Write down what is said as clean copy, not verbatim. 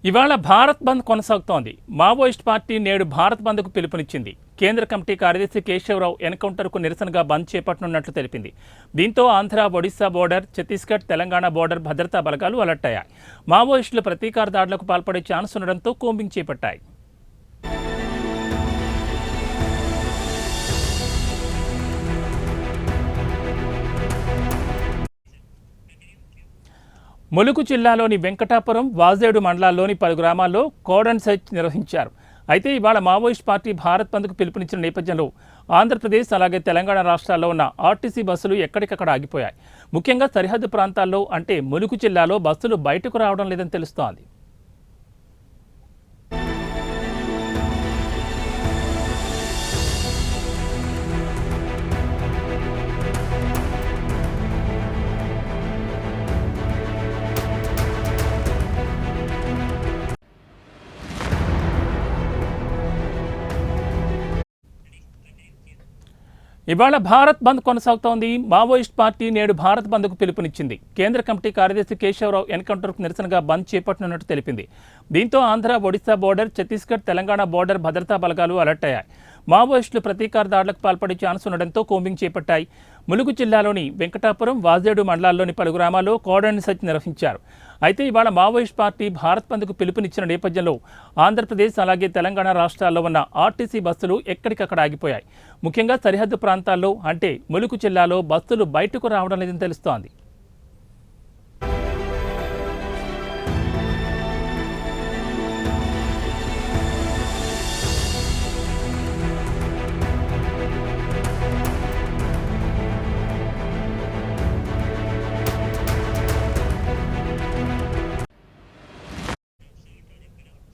ఇవాళ భారత్ బంద్ కొనసాగుతోంది. Maoist party నేడు భారత్ బంద్కు పిలుపునిచ్చింది. కేంద్ర కమిటీ కార్యదర్శి కేశవరావు ఎన్కౌంటర్కు నిరసనగా బంద్ చేపట్టనున్నట్లు తెలిపింది. దీంతో ఆంధ్ర, ఒడిశా బోర్డర్, ఛత్తీస్గఢ్, తెలంగాణ బోర్డర్ భద్రతా బలగాలు అలర్ట్ అయ్యాయి. మావోయిస్టులు ప్రతీకార దాడులకు పాల్పడే ఛాన్స్ ఉండడంతో కూంబింగ్ చేపట్టాయి. ములుగు జిల్లాలోని వెంకటాపురం, వాజేడు మండలాల్లోని పలు గ్రామాల్లో కోడన్ సెర్చ్ నిర్వహించారు. అయితే ఇవాళ మావోయిస్ట్ పార్టీ భారత్ బంద్కు పిలుపునిచ్చిన నేపథ్యంలో ఆంధ్రప్రదేశ్ అలాగే తెలంగాణ రాష్ట్రాల్లో ఉన్న ఆర్టీసీ బస్సులు ఎక్కడికక్కడ ఆగిపోయాయి. ముఖ్యంగా సరిహద్దు ప్రాంతాల్లో అంటే ములుగు జిల్లాలో బస్సులు బయటకు రావడం లేదని తెలుస్తోంది. ఇవాళ భారత్ బంద్ కొనసాగుతోంది. మావోయిస్ట్ పార్టీ నేడు భారత్ బంద్కు పిలుపునిచ్చింది. కేంద్ర కమిటీ కార్యదర్శి కేశవరావు ఎన్కౌంటర్కు నిరసనగా బంద్ చేపట్టనున్నట్టు తెలిపింది. దీంతో ఆంధ్ర, ఒడిశా బోర్డర్, ఛత్తీస్గఢ్, తెలంగాణ బోర్డర్ భద్రతా బలగాలు అలర్ట్ అయ్యాయి. మావోయిస్టులు ప్రతీకార దాడులకు పాల్పడే ఛాన్స్ ఉండడంతో కూంబింగ్ చేపట్టాయి. ములుగు జిల్లాలోని వెంకటాపురం, వాజేడు మండలాల్లోని పలు గ్రామాల్లో కోడన్ సెర్చ్ నిర్వహించారు. అయితే ఇవాళ మావోయిస్ట్ పార్టీ భారత్ బంద్కు పిలుపునిచ్చిన నేపథ్యంలో ఆంధ్రప్రదేశ్ అలాగే తెలంగాణ రాష్ట్రాల్లో ఉన్న ఆర్టీసీ బస్సులు ఎక్కడికక్కడ ఆగిపోయాయి. ముఖ్యంగా సరిహద్దు ప్రాంతాల్లో అంటే ములుగు జిల్లాలో బస్సులు బయటకు రావడం లేదని తెలుస్తోంది.